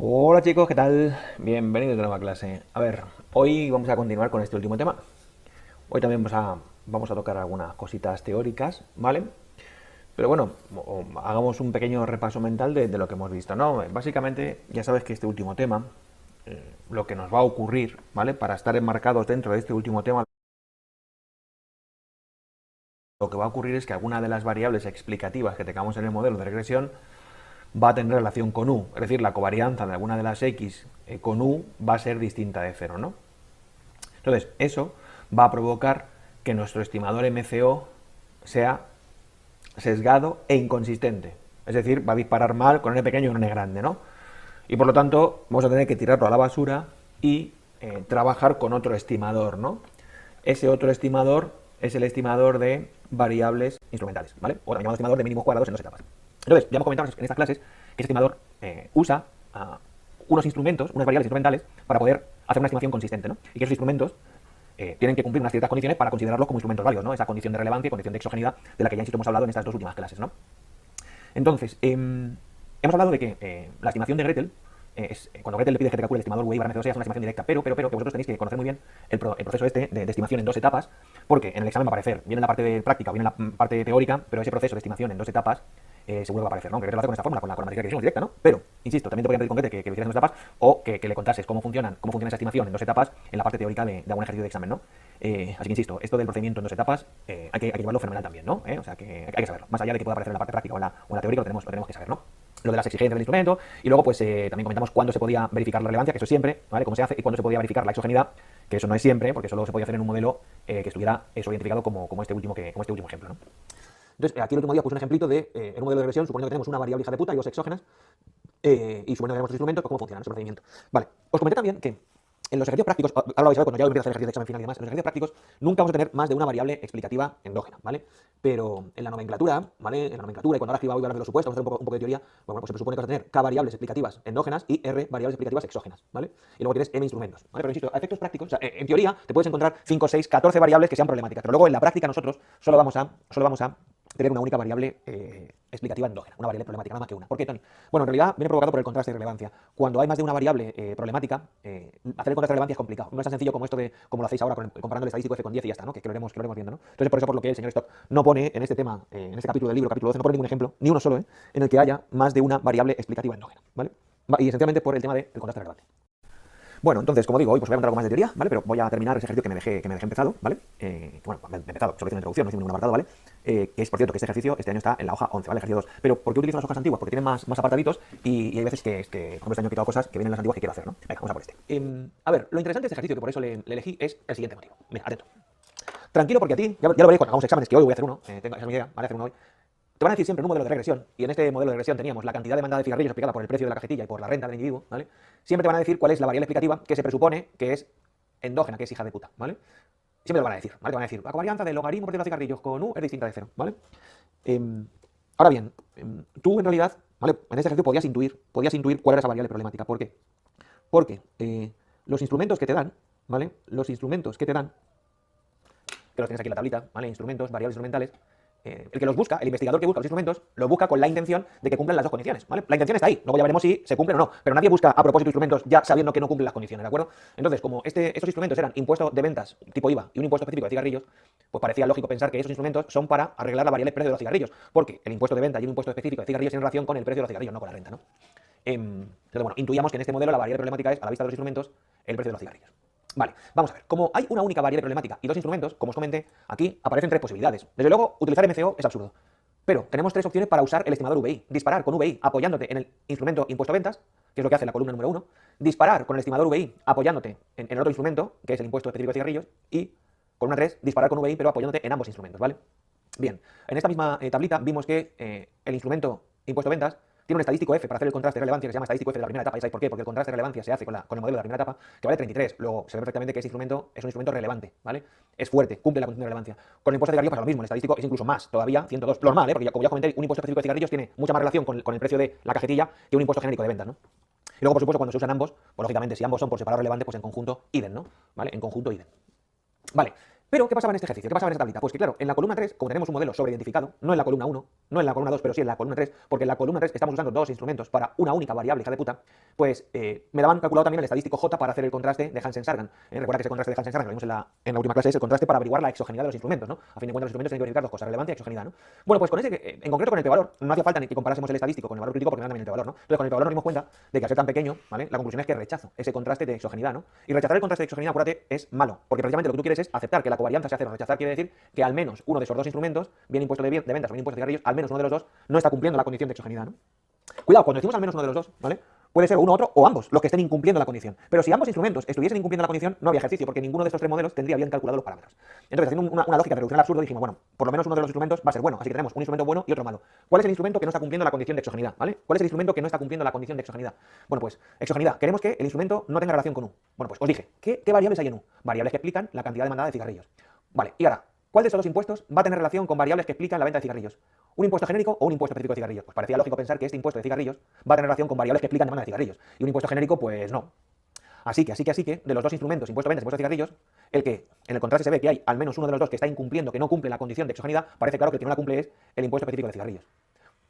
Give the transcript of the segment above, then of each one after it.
Hola chicos, ¿qué tal? Bienvenidos de nueva clase. A ver, hoy vamos a continuar con este último tema. Hoy también vamos a tocar algunas cositas teóricas, ¿vale? Pero bueno, hagamos un pequeño repaso mental de lo que hemos visto, ¿no? Básicamente, ya sabes que este último tema, lo que nos va a ocurrir, ¿vale? Para estar enmarcados dentro de este último tema, lo que va a ocurrir es que alguna de las variables explicativas que tengamos en el modelo de regresión va a tener relación con u, es decir, la covarianza de alguna de las x con u va a ser distinta de cero, ¿no? Entonces, eso va a provocar que nuestro estimador MCO sea sesgado e inconsistente. Es decir, va a disparar mal con n pequeño y un n grande, ¿no? Y por lo tanto, vamos a tener que tirarlo a la basura y trabajar con otro estimador, ¿no? Ese otro estimador es el estimador de variables instrumentales, ¿vale? O también llamado estimador de mínimos cuadrados en dos etapas. Entonces, ya hemos comentado en estas clases que ese estimador usa unos instrumentos, unas variables instrumentales, para poder hacer una estimación consistente, ¿no? Y que esos instrumentos tienen que cumplir unas ciertas condiciones para considerarlos como instrumentos válidos, ¿no? Esa condición de relevancia y condición de exogeneidad de la que ya insisto hemos hablado en estas dos últimas clases, ¿no? Entonces, hemos hablado de que la estimación de Gretel cuando Gretel le pide que te calcule el estimador VI barra MCO, es una estimación directa, pero que vosotros tenéis que conocer muy bien el proceso este de estimación en dos etapas, porque en el examen va a aparecer, bien en la parte de práctica o bien en la parte teórica, pero ese proceso de estimación en dos etapas seguro que va a aparecer, ¿no? Que Gretel lo hace con esta fórmula, con la matriz de regresión directa, ¿no? Pero, insisto, también te podría pedir con Gretel que lo hicieras en dos etapas o que le contases cómo funciona esa estimación en dos etapas en la parte teórica de algún ejercicio de examen, ¿no? Así que insisto, esto del procedimiento en dos etapas hay que llevarlo fenomenal también, ¿no? O sea, que hay que saberlo. Más allá de que pueda aparecer en la parte práctica o en la teórica, lo tenemos que saber, ¿no? Lo de las exigencias del instrumento y luego pues también comentamos cuándo se podía verificar la relevancia, que eso es siempre, ¿vale? Cómo se hace y cuándo se podía verificar la exogeneidad, que eso no es siempre, porque solo se podía hacer en un modelo que estuviera eso identificado como este último ejemplo, ¿no? Entonces, aquí el último día puse un ejemplito de en un modelo de regresión, suponiendo que tenemos una variable hija de puta y dos exógenas, y suponiendo que tenemos los instrumentos, pues cómo funciona ese procedimiento. Vale, os comenté también que en los ejercicios prácticos, ahora lo vais a ver cuando ya empiezo a hacer ejercicios de examen final y demás, en los ejercicios prácticos nunca vamos a tener más de una variable explicativa endógena, ¿vale? Pero en la nomenclatura, ¿vale? En la nomenclatura, y cuando ahora escriba hoy a hablar de los supuestos, vamos a hacer un poco de teoría, bueno, pues se presupone que vas a tener K variables explicativas endógenas y R variables explicativas exógenas, ¿vale? Y luego tienes M instrumentos, ¿vale? Pero insisto, a efectos prácticos, o sea, en teoría te puedes encontrar 5, 6, 14 variables que sean problemáticas, pero luego en la práctica nosotros solo vamos a tener una única variable explicativa endógena, una variable problemática, nada más que una. ¿Por qué, Tony? Bueno, en realidad viene provocado por el contraste de relevancia. Cuando hay más de una variable problemática, hacer el contraste de relevancia es complicado. No es tan sencillo como esto de como lo hacéis ahora comparando el estadístico F con 10 y ya está, ¿no? Que lo iremos viendo, ¿no? Entonces, por eso por lo que el señor Stock no pone en este tema, en este capítulo del libro, capítulo 12, no pone ningún ejemplo, ni uno solo, en el que haya más de una variable explicativa endógena, ¿vale? Y esencialmente por el tema del contraste de relevancia. Bueno, entonces, como digo, hoy pues voy a contar algo más de teoría, ¿vale? Pero voy a terminar ese ejercicio que me dejé empezado, ¿vale? Bueno, me he empezado, solo hice una introducción, no hice ningún apartado, ¿vale? Que es, por cierto, que este ejercicio este año está en la hoja 11, ¿vale? Ejercicio 2. Pero ¿por qué utilizo las hojas antiguas? Porque tienen más apartaditos y hay veces que como este año he quitado cosas que vienen en las antiguas que quiero hacer, ¿no? Venga, vamos a por este. A ver, lo interesante de este ejercicio, que por eso le elegí, es el siguiente motivo. Mira, atento. Tranquilo, porque a ti, ya lo veréis cuando hagamos exámenes, que hoy voy a hacer uno, esa es mi idea, ¿vale? Hacer uno hoy. Te van a decir siempre en un modelo de regresión, y en este modelo de regresión teníamos la cantidad demandada de cigarrillos explicada por el precio de la cajetilla y por la renta del individuo, ¿vale? Siempre te van a decir cuál es la variable explicativa que se presupone que es endógena, que es hija de puta, ¿vale? Siempre lo van a decir, ¿vale? Te van a decir, la covarianza del logaritmo por los cigarrillos con u es distinta de cero, ¿vale? Ahora bien, tú en realidad, ¿vale? En este ejercicio podías intuir cuál era esa variable problemática. ¿Por qué? Porque los instrumentos que te dan, ¿vale? Los instrumentos que te dan, que los tienes aquí en la tablita, ¿vale? Instrumentos, variables instrumentales. El que los busca, el investigador que busca los instrumentos, los busca con la intención de que cumplan las dos condiciones, ¿vale? La intención está ahí, luego ya veremos si se cumplen o no, pero nadie busca a propósito instrumentos ya sabiendo que no cumplen las condiciones, ¿de acuerdo? Entonces, como estos instrumentos eran impuesto de ventas tipo IVA y un impuesto específico de cigarrillos, pues parecía lógico pensar que esos instrumentos son para arreglar la variable precio de los cigarrillos, porque el impuesto de venta y un impuesto específico de cigarrillos tienen relación con el precio de los cigarrillos, no con la renta, ¿no? Entonces, bueno, intuíamos que en este modelo la variable problemática es, a la vista de los instrumentos, el precio de los cigarrillos. Vale, vamos a ver. Como hay una única variable problemática y dos instrumentos, como os comenté, aquí aparecen tres posibilidades. Desde luego, utilizar MCO es absurdo. Pero tenemos tres opciones para usar el estimador VI. Disparar con VI apoyándote en el instrumento impuesto a ventas, que es lo que hace la columna número 1. Disparar con el estimador VI apoyándote en el otro instrumento, que es el impuesto específico de cigarrillos. Y columna 3, disparar con VI pero apoyándote en ambos instrumentos, ¿vale? Bien, en esta misma tablita vimos que el instrumento impuesto a ventas tiene un estadístico F para hacer el contraste de relevancia que se llama estadístico F de la primera etapa. ¿Y sabéis por qué? Porque el contraste de relevancia se hace con el modelo de la primera etapa, que vale 33. Luego se ve perfectamente que ese instrumento es un instrumento relevante, ¿vale? Es fuerte, cumple la condición de relevancia. Con el impuesto de cigarrillos pasa lo mismo, el estadístico es incluso más, todavía 102. Normal, ¿eh? Porque como ya comenté, un impuesto específico de cigarrillos tiene mucha más relación con el precio de la cajetilla que un impuesto genérico de ventas, ¿no? Y luego, por supuesto, cuando se usan ambos, pues lógicamente, si ambos son por separado relevantes, pues en conjunto idem, ¿no? ¿Vale? En conjunto idem. Vale. Pero, ¿qué pasaba en este ejercicio? ¿Qué pasaba en esta tablita? Pues que, claro, en la columna 3, como tenemos un modelo sobreidentificado, no en la columna 1, no en la columna 2, pero sí en la columna 3, porque en la columna 3 estamos usando dos instrumentos para una única variable, hija de puta, pues me daban calculado también el estadístico J para hacer el contraste de Hansen-Sargan. Recuerda que ese contraste de Hansen-Sargan, que vimos en la última clase, es el contraste para averiguar la exogeneidad de los instrumentos, ¿no? A fin de cuentas, los instrumentos tienen que verificar dos cosas, relevancia y exogeneidad, ¿no? Bueno, pues con ese, en concreto con el p-valor, no hacía falta ni que comparásemos el estadístico con el valor crítico porque me dan también el p-valor, ¿no? Entonces, con el p-valor nos dimos cuenta de que al ser tan pequeño, ¿vale? La conclusión es que rechazo ese contraste de exogeneidad, ¿no? Y rechazar el contraste de exogeneidad, acuérdate, es malo, porque precisamente lo que tú quieres es aceptar que la covarianza sea cero. Rechazar quiere decir que al menos uno de esos dos instrumentos, bien impuesto de ventas o bien impuesto de cigarrillos, al menos uno de los dos no está cumpliendo la condición de exogeneidad, ¿no? Cuidado, cuando decimos al menos uno de los dos, ¿vale? Puede ser uno, otro o ambos los que estén incumpliendo la condición. Pero si ambos instrumentos estuviesen incumpliendo la condición, no había ejercicio, porque ninguno de estos tres modelos tendría bien calculado los parámetros. Entonces, haciendo una lógica de reducción al absurdo, dijimos, bueno, por lo menos uno de los instrumentos va a ser bueno, así que tenemos un instrumento bueno y otro malo. ¿Cuál es el instrumento que no está cumpliendo la condición de exogeneidad? ¿Vale? ¿Cuál es el instrumento que no está cumpliendo la condición de exogeneidad? Bueno, pues, exogeneidad. Queremos que el instrumento no tenga relación con U. Bueno, pues os dije, ¿qué variables hay en U? Variables que explican la cantidad demandada de cigarrillos. Vale, y ahora, ¿cuál de estos dos impuestos va a tener relación con variables que explican la venta de cigarrillos? ¿Un impuesto genérico o un impuesto específico de cigarrillos? Pues parecía lógico pensar que este impuesto de cigarrillos va a tener relación con variables que explican la demanda de cigarrillos. Y un impuesto genérico, pues no. Así que, de los dos instrumentos, impuesto de ventas y impuesto de cigarrillos, el que en el contraste se ve que hay al menos uno de los dos que está incumpliendo, que no cumple la condición de exogeneidad, parece claro que el que no la cumple es el impuesto específico de cigarrillos.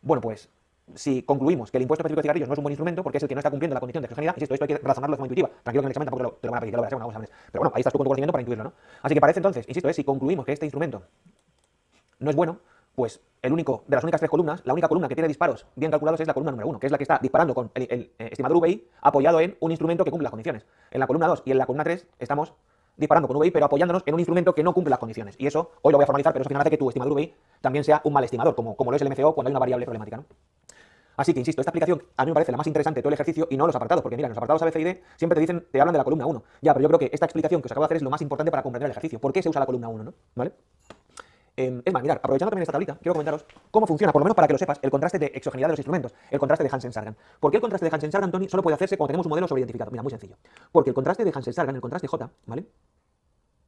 Bueno, pues, si concluimos que el impuesto específico de cigarrillos no es un buen instrumento porque es el que no está cumpliendo la condición de exogeneidad, insisto, esto hay que razonarlo de forma intuitiva. Tranquilo que en el examen tampoco te lo van a pedir, que lo verás en algunos exámenes. Pero bueno, ahí estás tú con tu conocimiento para intuirlo, ¿no? Así que parece entonces, insisto, si concluimos que este instrumento no es bueno, pues de las únicas tres columnas, la única columna que tiene disparos bien calculados es la columna número 1, que es la que está disparando con el estimador VI apoyado en un instrumento que cumple las condiciones. En la columna 2 y en la columna 3 estamos disparando con VI, pero apoyándonos en un instrumento que no cumple las condiciones. Y eso hoy lo voy a formalizar, pero eso al final hace que tu estimador VI también sea un mal estimador, como lo es el MCO cuando hay una variable problemática, ¿no? Así que, insisto, esta aplicación a mí me parece la más interesante de todo el ejercicio y no los apartados, porque mira, en los apartados A, B, C y D siempre te hablan de la columna 1. Ya, pero yo creo que esta explicación que os acabo de hacer es lo más importante para comprender el ejercicio. ¿Por qué se usa la columna 1, no? ¿Vale? Es más, mirad, aprovechando también esta tablita, quiero comentaros cómo funciona, por lo menos para que lo sepas, el contraste de exogeneidad de los instrumentos, el contraste de Hansen-Sargan. ¿Por qué el contraste de Hansen-Sargan, Tony, solo puede hacerse cuando tenemos un modelo sobreidentificado? Mira, muy sencillo. Porque el contraste de Hansen-Sargan, el contraste J, ¿vale?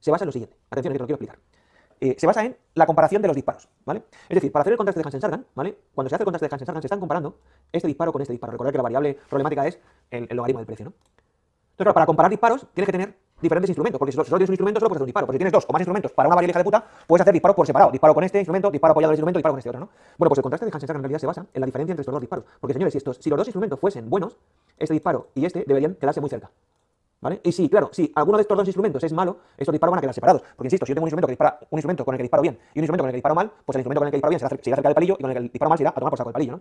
Se basa en lo siguiente. Atención, que te lo quiero explicar. Se basa en la comparación de los disparos, ¿vale? Es decir, para hacer el contraste de Hansen-Sargan, ¿vale? Cuando se hace el contraste de Hansen-Sargan, se están comparando este disparo con este disparo. Recordad que la variable problemática es el logaritmo del precio, ¿no? Entonces, claro, para comparar disparos tienes que tener diferentes instrumentos, porque si solo tienes un instrumento solo puedes hacer un disparo, pero si tienes dos o más instrumentos para una variable hija de puta, puedes hacer disparos por separado, disparo con este instrumento, disparo apoyado en el instrumento, disparo con este otro, ¿no? Bueno, pues el contraste de Hansen-Sargan en realidad se basa en la diferencia entre estos dos disparos, porque señores, si los dos instrumentos fuesen buenos, este disparo y este deberían quedarse muy cerca, ¿vale? Y sí, claro, si alguno de estos dos instrumentos es malo, estos disparos van a quedar separados, porque insisto, si yo tengo un instrumento con el que disparo bien y un instrumento con el que disparo mal, pues el instrumento con el que disparo bien se irá cerca del palillo y con el que disparo mal se irá a tomar por saco el palillo, ¿no?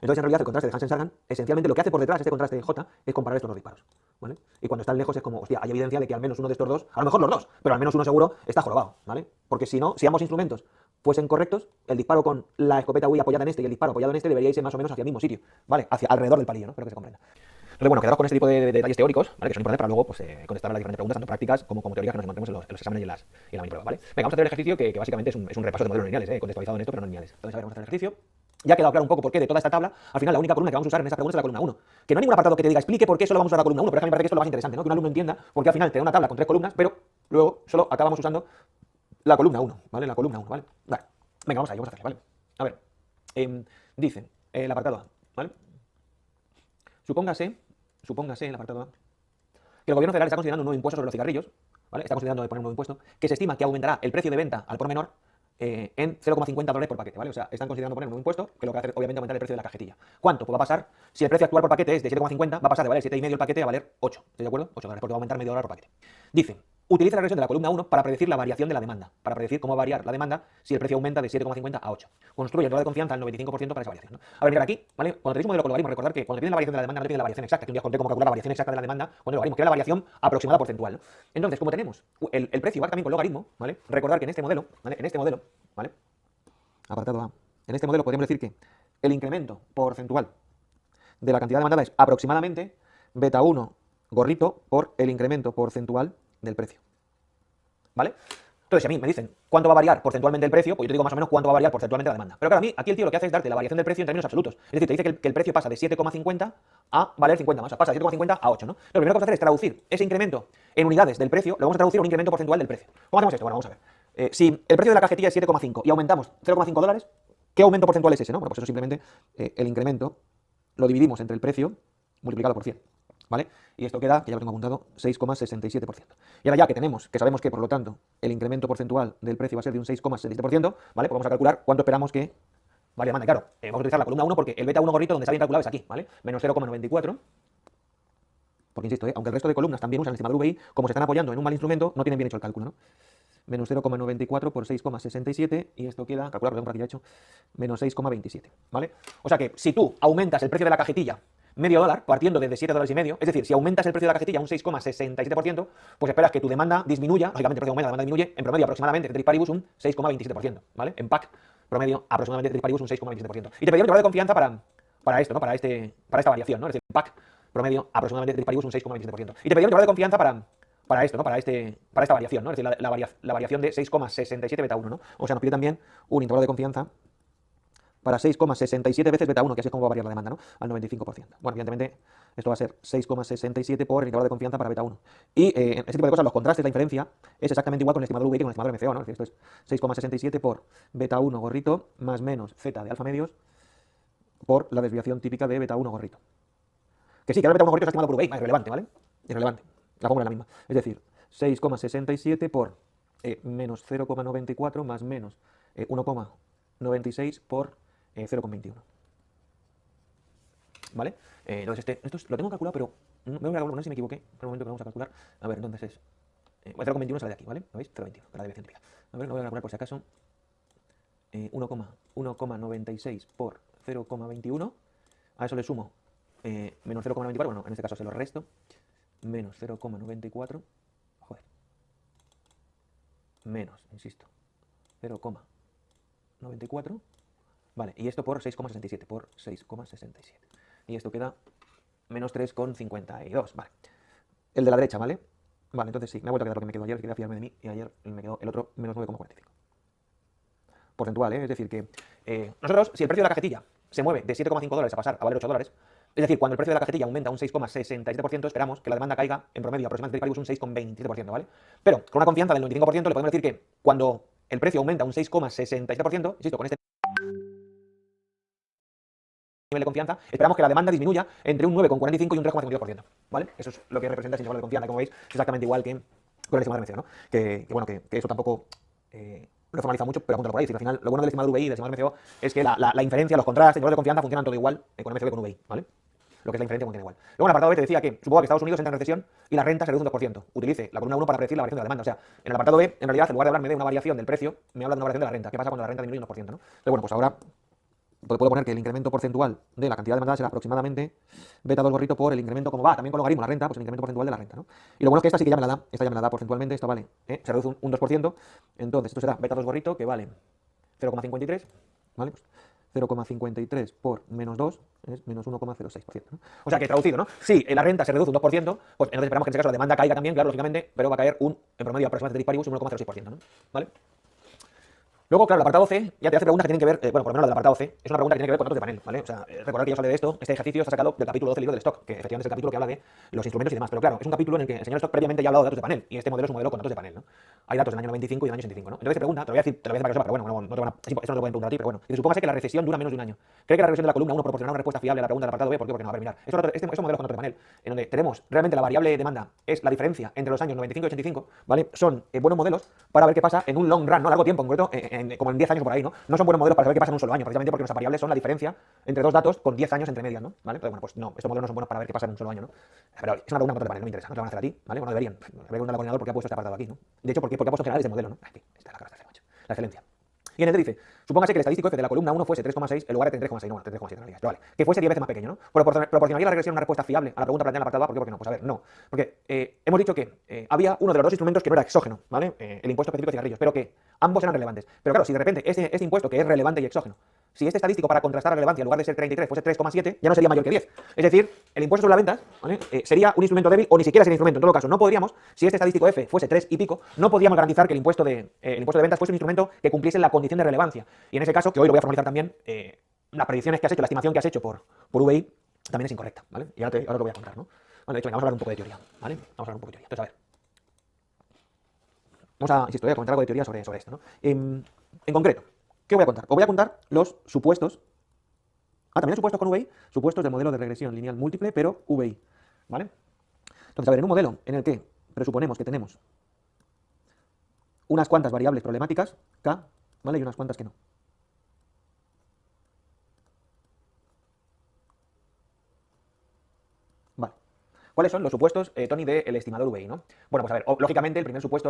Entonces, en realidad, el contraste de Hansen-Sargan, esencialmente lo que hace por detrás este contraste de J es comparar estos dos disparos, ¿vale? Y cuando están lejos es como, hostia, hay evidencia de que al menos uno de estos dos, a lo mejor los dos, pero al menos uno seguro está jorobado, ¿vale? Porque si no, si ambos instrumentos fuesen correctos, el disparo con la escopeta Wii apoyada en este y el disparo apoyado en este debería irse más o menos hacia el mismo sitio, ¿vale? Hacia alrededor del palillo, ¿no? Espero que se comprenda. Entonces, bueno, quedaros con este tipo de detalles teóricos, ¿vale? Que son importantes para luego pues, contestar a las diferentes preguntas, tanto prácticas como teóricas que nos encontremos en los exámenes y en la mini-prueba, ¿vale? Venga, vamos a hacer el ejercicio que básicamente es un repaso de modelos lineales, contextualizado en esto, pero no lineales. Entonces, a ver, vamos a hacer el ejercicio. Ya ha quedado claro un poco por qué de toda esta tabla, al final la única columna que vamos a usar en esta pregunta es la columna 1. Que no hay ningún apartado que te diga explique por qué solo vamos a usar la columna 1, pero es que a mí me parece que esto es lo más interesante, ¿no? Que un alumno entienda por qué al final te da una tabla con tres columnas, pero luego solo acabamos usando la columna 1, ¿vale? La columna 1, ¿vale? Vale. Venga, vamos a hacerlo, ¿vale? A ver, dice el apartado A, ¿vale? Supóngase el apartado A, que el gobierno federal está considerando un nuevo impuesto sobre los cigarrillos, ¿vale? Está considerando poner un nuevo impuesto, que se estima que aumentará el precio de venta al por menor en 0,50 dólares por paquete, ¿vale? O sea, están considerando poner un nuevo impuesto que lo que va a hacer, obviamente, aumentar el precio de la cajetilla. ¿Cuánto? Pues va a pasar, si el precio actual por paquete es de 7,50, va a pasar de valer 7,5 el paquete a valer 8, ¿estáis de acuerdo? 8 dólares, porque va a aumentar medio dólar por paquete. Dice, utiliza la regresión de la columna 1 para predecir la variación de la demanda, para predecir cómo va a variar la demanda si el precio aumenta de 7,50 a 8. Construye el grado de confianza al 95% para esa variación, ¿no? A ver, mira aquí, ¿vale? Cuando tenéis un modelo con logaritmo, recordar que cuando te piden la variación de la demanda, no te piden la variación exacta, que un día conté cómo calcular la variación exacta de la demanda con el logaritmo, que era la variación aproximada porcentual, ¿no? Entonces, como tenemos el precio va también con logaritmo, ¿vale? Recordar que en este modelo, ¿vale? ¿Vale? Apartado A. En este modelo podríamos decir que el incremento porcentual de la cantidad demandada es aproximadamente beta 1 gorrito por el incremento porcentual del precio, ¿vale? Entonces, si a mí me dicen cuánto va a variar porcentualmente el precio, pues yo te digo más o menos cuánto va a variar porcentualmente la demanda. Pero claro, a mí aquí el tío lo que hace es darte la variación del precio en términos absolutos. Es decir, te dice que el precio pasa de 7,50 a valer 50 más. O sea, pasa de 7,50 a 8, ¿no? Lo primero que vamos a hacer es traducir ese incremento en unidades del precio, lo vamos a traducir a un incremento porcentual del precio. ¿Cómo hacemos esto? Bueno, vamos a ver. Si el precio de la cajetilla es 7,5 y aumentamos 0,5 dólares, ¿qué aumento porcentual es ese, no? Bueno, pues eso simplemente el incremento lo dividimos entre el precio multiplicado por 100, ¿vale? Y esto queda, que ya lo tengo apuntado, 6,67%. Y ahora ya que sabemos que, por lo tanto, el incremento porcentual del precio va a ser de un 6,67%, ¿vale? Pues vamos a calcular cuánto esperamos que vaya la demanda. Y claro, vamos a utilizar la columna 1 porque el beta 1 gorrito donde está bien calculado es aquí, ¿vale? Menos 0,94 Porque insisto, aunque el resto de columnas también usan el estimador VI, como se están apoyando en un mal instrumento, no tienen bien hecho el cálculo, ¿no? Menos 0,94 por 6,67 y esto queda, calcular, lo tengo por aquí ya hecho, menos 6,27, ¿vale? O sea que si tú aumentas el precio de la cajetilla medio dólar, partiendo desde 7 dólares y medio, es decir, si aumentas el precio de la cajetilla un 6,67%, pues esperas que tu demanda disminuya, lógicamente el precio aumenta, la demanda disminuye, en promedio aproximadamente, ceteris paribus, un 6,27%, ¿vale? En PAC, promedio aproximadamente ceteris paribus un 6,27%. Y te pediría un intervalo de confianza para esto, ¿no? Para esta variación, ¿no? Es decir, en PAC, promedio aproximadamente ceteris paribus un 6,27%. Y te pediría un intervalo de confianza para esto, ¿no? Para esta variación, ¿no? Es decir, la variación de 6,67 beta 1, ¿no? O sea, nos pide también un intervalo de confianza para 6,67 veces beta 1, que así es como va a variar la demanda, ¿no? Al 95%. Bueno, evidentemente, esto va a ser 6,67 por el intervalo de confianza para beta 1. Y ese tipo de cosas, los contrastes, la inferencia, es exactamente igual con el estimador VI que con el estimador MCO, ¿no? Es decir, esto es 6,67 por beta 1 gorrito más menos z de alfa medios por la desviación típica de beta 1 gorrito. Que sí, que ahora beta 1 gorrito está estimado por VI, es irrelevante, ¿vale? Irrelevante. La fórmula es la misma. Es decir, 6,67 por menos 0,94 más menos 1,96 por 0,21. ¿Vale? Entonces, esto lo tengo calculado, pero no sé si me equivoqué. Por el momento que vamos a calcular. A ver, entonces es. 0,21 sale de aquí, ¿vale? ¿Lo veis? 0,21, la desviación típica. A ver, lo voy a calcular por si acaso. 1,96 por 0,21. A eso le sumo menos 0,94. Bueno, en este caso se lo resto. Menos 0,94. Joder. Menos, insisto. 0,94. Vale, y esto por 6,67, por 6,67. Y esto queda menos 3,52, vale. El de la derecha, ¿vale? Vale, entonces sí, me ha vuelto a quedar porque me quedó ayer, quería fiarme de mí, y ayer me quedó el otro menos 9,45. Porcentual, ¿eh? Es decir, que nosotros, si el precio de la cajetilla se mueve de 7,5 dólares a pasar a valer 8 dólares, es decir, cuando el precio de la cajetilla aumenta un 6,67%, esperamos que la demanda caiga en promedio aproximadamente un 6,27%, ¿vale? Pero con una confianza del 95% le podemos decir que cuando el precio aumenta un 6,67%, insisto, con este nivel de confianza, esperamos que la demanda disminuya entre un 9,45 y un 3,52%, ¿vale? Eso es lo que representa ese intervalo de confianza, como veis, es exactamente igual que con el estimador MCO, ¿no? Que bueno, que eso tampoco lo formaliza mucho, pero apúntalo por ahí. Al final, lo bueno del estimador VI y del estimador MCO es que la inferencia, los contrastes, el intervalo de confianza funcionan todo igual con MCO y con VI, ¿vale? Lo que es la inferencia funciona igual. Luego en el apartado B te decía que supongo que Estados Unidos entra en recesión y la renta se reduce un 2%. Utilice la columna 1 para predecir la variación de la demanda. O sea, en el apartado B, en realidad, en lugar de hablarme de una variación del precio, me habla de una variación de la renta. ¿Qué pasa cuando la renta disminuye un 2%, ¿no? Entonces, bueno, pues ahora puedo poner que el incremento porcentual de la cantidad demandada será aproximadamente beta 2 gorrito por el incremento, como va también con logaritmo la renta, pues el incremento porcentual de la renta, ¿no? Y lo bueno es que esta sí que ya me la da porcentualmente, esto vale, se reduce un 2%, entonces esto será beta 2 gorrito que vale 0,53, ¿vale? Pues 0,53 por menos 2 es menos 1,06%, ¿no? O sea que traducido, ¿no? Si la renta se reduce un 2%, pues entonces esperamos que en ese caso la demanda caiga también, claro, lógicamente, pero va a caer en promedio aproximadamente paribus un 1,06%, ¿no? ¿Vale? Luego, claro, el apartado C ya te hace preguntas que tienen que ver, bueno, por lo menos la del apartado C, es una pregunta que tiene que ver con datos de panel, ¿vale? O sea, recordad que ya os hablé de esto, este ejercicio está sacado del capítulo 12 del libro del stock, que efectivamente es el capítulo que habla de los instrumentos y demás, pero claro, es un capítulo en el que el señor Stock previamente ya ha hablado de datos de panel, y este modelo es un modelo con datos de panel, ¿no? Hay datos del año 95 y del año 65, ¿no? Entonces te pregunta, te lo voy a decir para que lo sepas, pero bueno, no te van a, esto no te lo pueden preguntar a ti, pero bueno, dice, supóngase que la recesión dura menos de un año. ¿Cree que la regresión de la columna 1 proporcionará una respuesta fiable a la pregunta del apartado B? ¿Por qué? Porque no, a ver, mirar, este modelo con datos de panel, en donde tenemos realmente la variable de demanda es la diferencia entre los años 95 y 85, ¿vale? Son buenos modelos para ver qué pasa en un long run, ¿no? Largo tiempo, en concreto, como en 10 años o por ahí, ¿no? No son buenos modelos para saber qué pasa en un solo año, precisamente porque nuestras variables son la diferencia entre dos datos con 10 años entre medias, ¿no? ¿Vale? Entonces, bueno, pues no, estos modelos no son buenos para ver qué pasa en un solo año, ¿no? Pero es una pregunta con datos de panel, no me interesa, no te la van a hacer a ti, ¿vale? Bueno, deberían. Voy a preguntarle al coordinador por qué ha puesto este apartado aquí, ¿no? De hecho, ¿por qué ha puesto general ese modelo, ¿no? Aquí, esta es la cara de macho. La excelencia. Y en el dice, supóngase que el estadístico F de la columna 1 fuese 3,6 en lugar de 33,6, no, bueno, 33,7 en realidad, pero vale, que fuese 10 veces más pequeño, ¿no? ¿Proporcionaría la regresión una respuesta fiable a la pregunta planteada en el apartado A? ¿Por qué no? Pues a ver, no. Porque hemos dicho que había uno de los dos instrumentos que no era exógeno, ¿vale? El impuesto específico de cigarrillos, pero que ambos eran relevantes. Pero claro, si de repente este impuesto que es relevante y exógeno, si este estadístico para contrastar la relevancia en lugar de ser 33 fuese 3,7, ya no sería mayor que 10. Es decir, el impuesto sobre la venta, ¿vale? Sería un instrumento débil o ni siquiera sería instrumento. En todo caso, no podríamos, si este estadístico F fuese 3 y pico, no podríamos garantizar que el impuesto de ventas fuese un instrumento que cumpliese la condición de relevancia. Y en ese caso, que hoy lo voy a formalizar también, las predicciones que has hecho, la estimación que has hecho por VI también es incorrecta, ¿vale? Y ahora te lo voy a contar, ¿no? Bueno, de hecho, venga, vamos a hablar un poco de teoría, ¿vale? Vamos a hablar un poco de teoría. Entonces, a ver. Vamos a, insisto, voy a comentar algo de teoría sobre esto, ¿no? En concreto, ¿qué voy a contar? Os voy a contar los supuestos. También hay supuestos con VI, supuestos del modelo de regresión lineal múltiple, pero VI, ¿vale? Entonces, a ver, en un modelo en el que presuponemos que tenemos unas cuantas variables problemáticas, K, ¿vale? Y unas cuantas que no. Vale. ¿Cuáles son los supuestos, Tony, del estimador VI, ¿no? Bueno, pues a ver, lógicamente el primer supuesto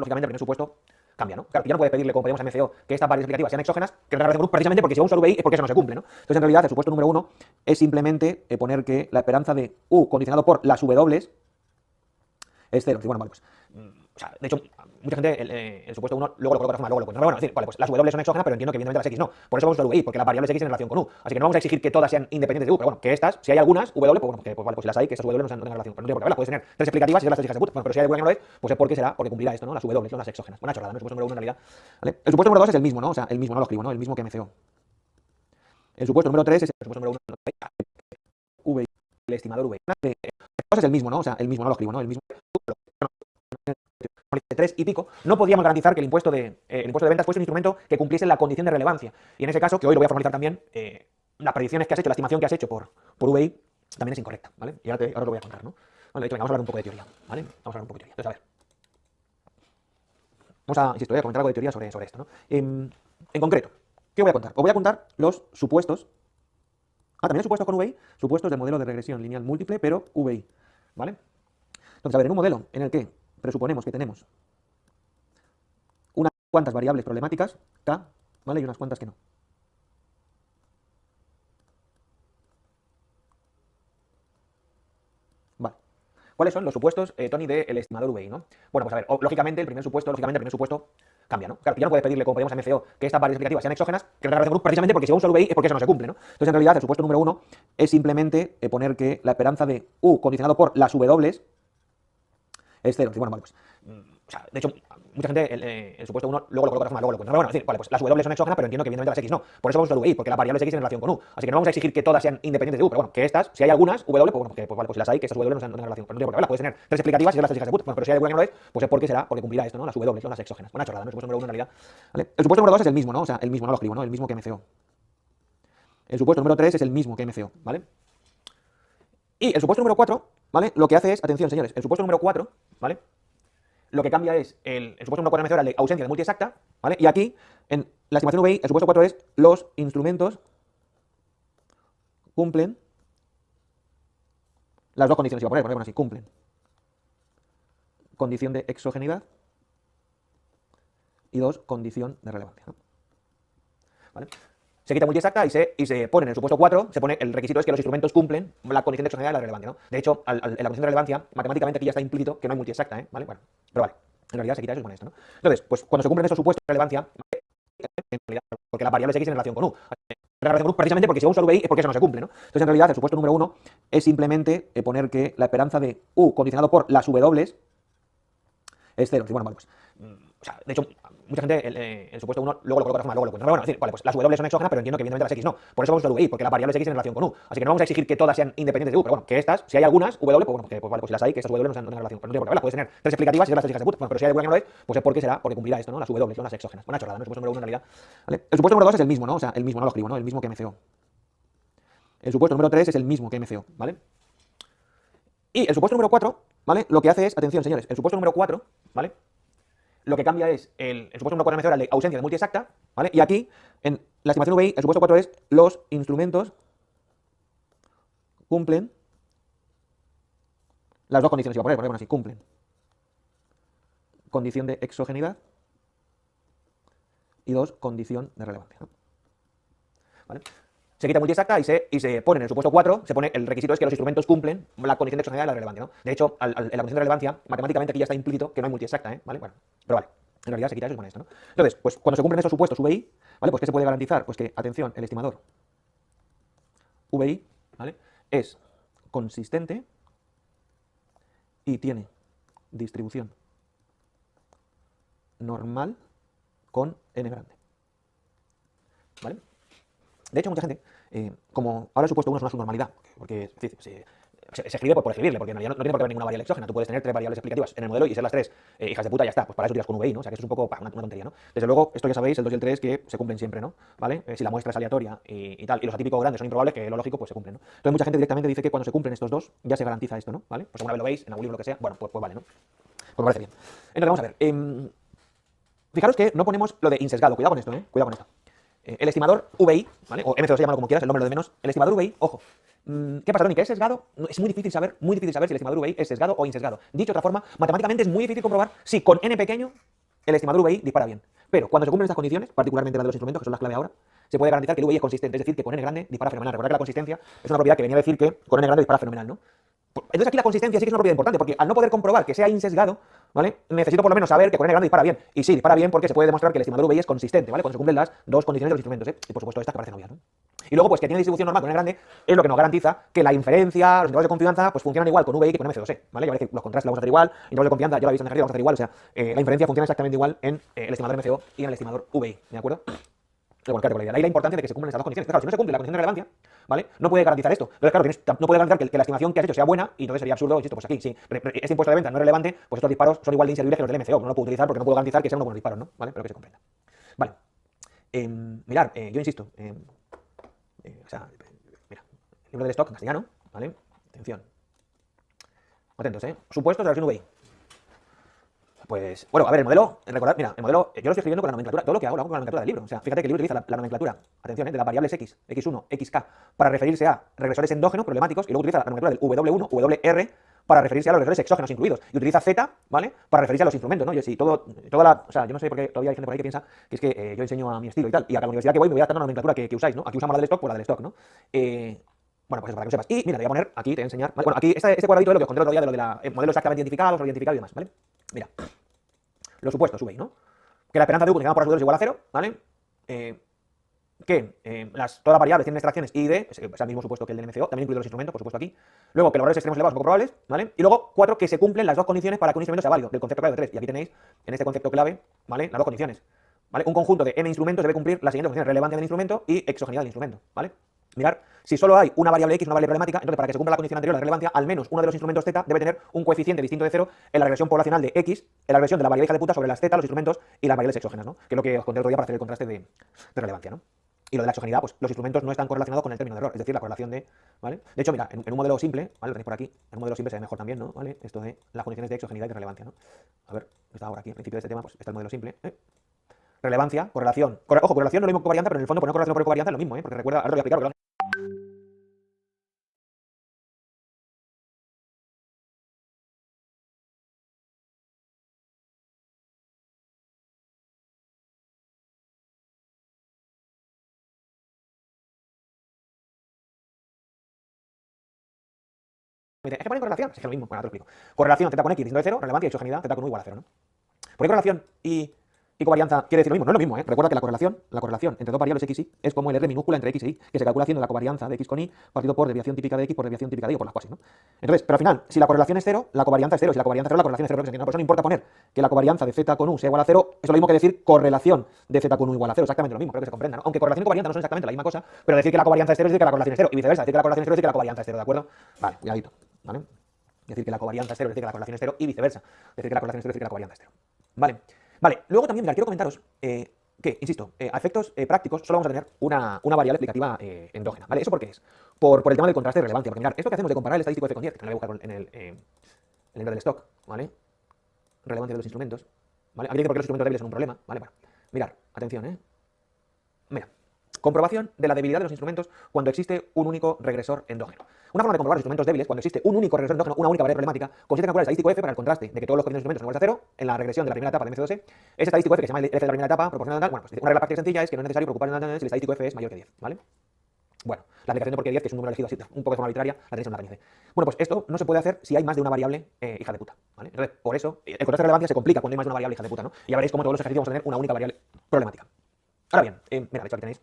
cambia, ¿no? Claro, ya no puede pedirle, como pedimos a MCO, que estas variables explicativas sean exógenas, que es la relación precisamente porque si va a usar VI es porque eso no se cumple, ¿no? Entonces, en realidad, el supuesto número 1 es simplemente poner que la esperanza de U condicionado por las W es 0. Bueno, vale, pues, o sea, de hecho, mucha gente el supuesto 1 luego lo coloca de forma, luego lo cuenta. Pero bueno, es decir, vale, pues las W son exógenas, pero entiendo que evidentemente las X no. Por eso vamos a usar VI, porque las variables X en relación con U. Así que no vamos a exigir que todas sean independientes de U, pero bueno, que estas, si hay algunas W, pues bueno, pues vale, pues si las hay, que estas W no tengan relación. Pero no tiene por qué verlas, puedes tener tres explicativas y ser las tres hijas de puta. Bueno, pero si hay alguna que no lo es, pues es porque será, porque cumplirá esto, ¿no? Las W son las exógenas. Buena chorrada, ¿no? El supuesto número 1 en realidad. ¿Vale? El supuesto número 2 es el mismo, ¿no? O sea, el mismo, no lo escribo, ¿no? El mismo que MCO. El supuesto número 3 es el supuesto número 1 VI, el estimador VI. El supuesto es el mismo, ¿no? O sea, el mismo, no lo escribo, ¿no? El mismo 3 y pico, no podíamos garantizar que el impuesto de ventas fuese un instrumento que cumpliese la condición de relevancia. Y en ese caso, que hoy lo voy a formalizar también, las predicciones que has hecho, la estimación que has hecho por VI, también es incorrecta, ¿vale? Y ahora os lo voy a contar, ¿no? Vale, de hecho, venga, vamos a hablar un poco de teoría, ¿vale? Vamos a hablar un poco de teoría. Entonces, a ver. Vamos a, insisto, voy a comentar algo de teoría sobre esto, ¿no? En concreto, ¿qué voy a contar? Os voy a contar los supuestos. También hay supuestos con VI, supuestos del modelo de regresión lineal múltiple, pero VI, ¿vale? Entonces, a ver, en un modelo en el que presuponemos que tenemos unas cuantas variables problemáticas, K, ¿vale? Y unas cuantas que no. Vale. ¿Cuáles son los supuestos, Tony, del estimador VI, ¿no? Bueno, pues a ver, lógicamente el primer supuesto cambia, ¿no? Claro, ya no puede pedirle, como pedimos a MCO, que estas variables explicativas sean exógenas, que es la relación precisamente porque si va a usar VI es porque eso no se cumple, ¿no? Entonces, en realidad, el supuesto número 1 es simplemente poner que la esperanza de U condicionado por las W es 0. Bueno, vale, pues, o sea, de hecho, mucha gente el supuesto 1 luego lo coloca de forma, luego lo cuenta. Pero bueno, es decir, vale, pues las W son exógenas, pero entiendo que evidentemente las X no. Por eso vamos a usar VI, porque las variables X en relación con U. Así que no vamos a exigir que todas sean independientes de U, pero bueno, que estas, si hay algunas W, pues bueno, pues vale, pues si las hay, que estas W no tengan relación. Pero no tiene por qué verlas, puedes tener tres explicativas y ser las tres hijas de puta. Bueno, pero si hay alguna que no lo es, pues es porque será, porque cumplirá esto, ¿no? Las W son las exógenas. Buena chorrada, ¿no? El supuesto número 1 en realidad. ¿Vale? El supuesto número 2 es el mismo, ¿no? O sea, el mismo, no lo escribo, ¿no? El mismo que MCO. El supuesto número 3 es el mismo que MCO, ¿vale? Y el supuesto número 4, ¿vale? Lo que hace es, atención, señores, el supuesto número 4, ¿vale? Lo que cambia es el supuesto número 4 MCO era el de ausencia de multiexacta, ¿vale? Y aquí, en la estimación VI, el supuesto 4 es los instrumentos cumplen las dos condiciones, iba a poner así, cumplen condición de exogenidad y 2, condición de relevancia, ¿no? ¿Vale? Se quita multiexacta y se pone en el supuesto 4, se pone el requisito es que los instrumentos cumplen la condición de exogenidad y la relevancia, ¿no? De hecho, en la condición de relevancia, matemáticamente aquí ya está implícito que no hay multiexacta, ¿eh? ¿Vale? Bueno, pero vale, en realidad se quita eso y se pone esto, ¿no? Entonces, pues cuando se cumplen esos supuestos de relevancia, en realidad, porque las variables X en relación con U. La relación con U precisamente porque si va a usar VI es porque eso no se cumple, ¿no? Entonces, en realidad, el supuesto número 1 es simplemente poner que la esperanza de U condicionado por las W es 0. Bueno, vale, pues, o sea, de hecho, mucha gente el supuesto 1 luego lo coloca de forma, luego lo cuenta. Pero bueno, es decir, vale, pues las W son exógenas, pero entiendo que evidentemente las X no. Por eso vamos a usar VI, porque las variables X en relación con U. Así que no vamos a exigir que todas sean independientes de U, pero bueno, que estas, si hay algunas W, pues bueno, pues vale, pues si las hay, que estas W no tengan relación. Pero no tiene por qué verlas, puedes tener tres explicativas y ser las tres hijas de puta. Bueno, pero si hay alguna que no lo es, pues es porque será, porque cumplirá esto, ¿no? Las W son las exógenas. Buena chorrada, ¿no? El supuesto número 1 en realidad. ¿Vale? El supuesto número 2 es el mismo, ¿no? O sea, el mismo, no lo escribo, ¿no? El mismo que MCO. El supuesto número 3 es el mismo que MCO, ¿vale? Y el supuesto número 4, ¿vale? Lo que hace es, atención, señores, el supuesto número 4, ¿vale? Lo que cambia es el supuesto número 4 MCO era el de ausencia de multiexacta, ¿vale? Y aquí, en la estimación VI, el supuesto 4 es los instrumentos cumplen las dos condiciones, iba a poner, bueno, así, cumplen condición de exogenidad y 2, condición de relevancia, ¿no? ¿Vale? Se quita multiexacta y se pone en el supuesto 4, se pone el requisito es que los instrumentos cumplen la condición de exogenidad y la relevancia, ¿no? De hecho, en la condición de relevancia, matemáticamente aquí ya está implícito que no hay multiexacta, ¿eh? ¿Vale? Bueno, pero vale, en realidad se quita eso y se pone esto, ¿no? Entonces, pues cuando se cumplen esos supuestos VI, ¿vale? Pues ¿qué se puede garantizar? Pues que, atención, el estimador VI, ¿vale? Es consistente y tiene distribución normal con n grande, ¿vale? De hecho, mucha gente, como ahora el supuesto 1 es una subnormalidad, porque se escribe por escribirle, porque no tiene por qué haber ninguna variable exógena. Tú puedes tener tres variables explicativas en el modelo y ser las tres hijas de puta y ya está. Pues para eso tiras con VI, ¿no? O sea que eso es un poco una tontería, ¿no? Desde luego, esto ya sabéis, el 2 y el 3, que se cumplen siempre, ¿no? ¿Vale? Si la muestra es aleatoria y tal, y los atípicos grandes son improbables, que lo lógico, pues se cumplen, ¿no? Entonces mucha gente directamente dice que cuando se cumplen estos dos, ya se garantiza esto, ¿no? ¿Vale? Pues alguna vez lo veis, en algún libro, lo que sea, bueno, pues vale, ¿no? Pues me parece bien. Entonces, vamos a ver. Fijaros que no ponemos lo de insesgado, cuidado con esto, ¿eh? Cuidado con esto. El estimador VI, ¿vale? O MC2, llámalo como quieras, el nombre lo de menos. El estimador VI, ojo. ¿Qué pasa, Tony? ¿Que es sesgado? Es muy difícil saber si el estimador VI es sesgado o insesgado. Dicho de otra forma, matemáticamente es muy difícil comprobar si con n pequeño el estimador VI dispara bien. Pero cuando se cumplen estas condiciones, particularmente las de los instrumentos, que son las clave ahora, se puede garantizar que el VI es consistente, es decir, que con n grande dispara fenomenal. Recordad que la consistencia es una propiedad que venía a decir que con n grande dispara fenomenal, ¿no? Entonces aquí la consistencia sí que es una propiedad importante, porque al no poder comprobar que sea insesgado, ¿vale? Necesito por lo menos saber que con n grande dispara bien. Y sí, dispara bien porque se puede demostrar que el estimador VI es consistente, ¿vale? Cuando se cumplen las dos condiciones de los instrumentos, ¿eh? Y por supuesto esta que parecen obvias, ¿no? Y luego, pues que tiene distribución normal con n grande es lo que nos garantiza que la inferencia, los intervalos de confianza, pues funcionan igual con VI que con MC2E, ¿vale? Ya veréis que los contrastes los vamos a hacer igual, intervalos de confianza, ya lo habéis en el ejercicio, vamos a hacer igual, o sea, la inferencia funciona exactamente igual en el estimador MCO y en el estimador VI, ¿de acuerdo? Bueno, claro, la importancia de que se cumplan esas dos condiciones. Claro, si no se cumple la condición de relevancia, ¿vale? No puede garantizar esto. Entonces, claro, no puede garantizar que la estimación que has hecho sea buena y entonces sería absurdo, insisto, pues aquí, si este impuesto de venta no es relevante, pues estos disparos son igual de inservibles que los del MCO. No lo puedo utilizar porque no puedo garantizar que sean unos buenos disparos, ¿no? ¿Vale? Pero que se comprenda. Vale. Mirad, yo insisto, o sea, mira, libro del stock en castellano, ¿vale? Atención. Atentos, Supuestos de la versión VI. Pues, bueno, a ver, el modelo, recordad, mira, el modelo, yo lo estoy escribiendo con la nomenclatura, todo lo que hago lo hago con la nomenclatura del libro. O sea, fíjate que el libro utiliza la nomenclatura, atención, de las variables x, x1, xk, para referirse a regresores endógenos problemáticos, y luego utiliza la nomenclatura del w1, wr, para referirse a los regresores exógenos incluidos, y utiliza z, ¿vale? Para referirse a los instrumentos, ¿no? Yo sí, o sea, yo no sé por qué todavía hay gente por ahí que piensa que es que yo enseño a mi estilo y tal, y a la universidad que voy me voy adaptando a la nomenclatura que usáis, ¿no? Aquí usamos la del stock, pues la del stock, ¿no? Bueno, pues eso, para que lo sepas. Y mira, te voy a poner aquí, te voy a enseñar, ¿vale? Bueno, aquí este cuadradito es lo que os conté el otro día de lo de la modelo exactamente identificado, sobreidentificado y demás, ¿vale? Mira. Los supuestos VI, ¿no? Que la esperanza de U conjugada por las es igual a 0, ¿vale? Todas las variables tienen extracciones I y D, es el mismo supuesto que el del MCO, también incluido los instrumentos, por supuesto aquí. Luego, que los valores extremos elevados son poco probables, ¿vale? Y luego, 4, que se cumplen las dos condiciones para que un instrumento sea válido, del concepto clave de 3. Y aquí tenéis, en este concepto clave, ¿vale? Las dos condiciones, ¿vale? Un conjunto de n instrumentos debe cumplir las siguientes condiciones: relevancia del instrumento y exogeneidad del instrumento, ¿vale? Mirar, si solo hay una variable x, una variable problemática, entonces para que se cumpla la condición anterior de relevancia, al menos uno de los instrumentos z debe tener un coeficiente distinto de 0 en la regresión poblacional de x, en la regresión de la variable hija de puta sobre las z, los instrumentos y las variables exógenas, ¿no? Que es lo que os conté el otro día para hacer el contraste de relevancia, ¿no? Y lo de la exogeneidad, pues los instrumentos no están correlacionados con el término de error, es decir, la correlación de, ¿vale? De hecho, mira, en un modelo simple, ¿vale? Lo tenéis por aquí, en un modelo simple se ve mejor también, ¿no? ¿Vale? Esto de las condiciones de exogeneidad y de relevancia, ¿no? A ver, está ahora aquí, al principio de este tema, pues está el modelo simple, Relevancia, correlación. Ojo, correlación no es lo mismo que covarianza, pero en el fondo poner correlación por covarianza es lo mismo, Porque recuerda, ahora lo voy a explicar. Es que poner correlación, es lo mismo, bueno, te lo explico. Correlación z con x distinto de 0, relevancia y exogeneidad z con u igual a 0, ¿no? ¿Por qué correlación y covarianza quiere decir lo mismo? No es lo mismo, Recuerda que la correlación entre dos variables x y y es como el r minúscula entre x e y, que se calcula haciendo la covarianza de x con y partido por desviación típica de x por desviación típica de y o por las cuasis, ¿no? Entonces, pero al final, si la correlación es 0, la covarianza es 0. Si la covarianza es 0, la correlación es 0. Por eso no importa poner que la covarianza de z con u sea igual a 0, es lo mismo que decir correlación de z con u igual a 0, exactamente lo mismo, creo que se comprenda, ¿no? Aunque correlación y covarianza no son exactamente la misma cosa, pero decir que la covarianza es 0 es decir que la correlación es 0, y viceversa, decir que la correlación es 0 es decir que la covarianza es 0, ¿de acuerdo? Vale, cuidadito, ¿vale? Decir que la covarianza es 0 es decir que la correlación es 0 y viceversa. Decir que la correlación es 0 es decir que la covarianza es 0. Vale. Vale, luego también, mirad, quiero comentaros que, insisto, a efectos prácticos solo vamos a tener una variable explicativa endógena, ¿vale? ¿Eso por qué es? Por el tema del contraste de relevancia, porque mirad, esto que hacemos de comparar el estadístico F con 10, que no lo voy a buscar en el libro del stock, ¿vale? Relevancia de los instrumentos, ¿vale? Aquí dice por qué los instrumentos débiles son un problema, ¿vale? Bueno, mirad, atención, Mira, comprobación de la debilidad de los instrumentos cuando existe un único regresor endógeno. Una forma de comprobar los instrumentos débiles cuando existe un único regresor endógeno, una única variable problemática, consiste en calcular el estadístico F para el contraste de que todos los coeficientes de instrumentos son iguales a 0 en la regresión de la primera etapa de MC2E. Ese estadístico F, que se llama el F de la primera etapa, proporcional a tal, bueno, pues una regla práctica sencilla es que no es necesario preocuparse si el estadístico F es mayor que 10, ¿vale? Bueno, la aplicación de por qué 10, que es un número elegido así, un poco de forma arbitraria, la tenéis en la página C. Bueno, pues esto no se puede hacer si hay más de una variable hija de puta, ¿vale? Entonces, por eso, el contraste de relevancia se complica cuando hay más de una variable hija de puta, ¿no? Y ya veréis cómo todos los ejercicios vamos a tener una única variable problemática. Ahora bien, mira, de hecho aquí tenéis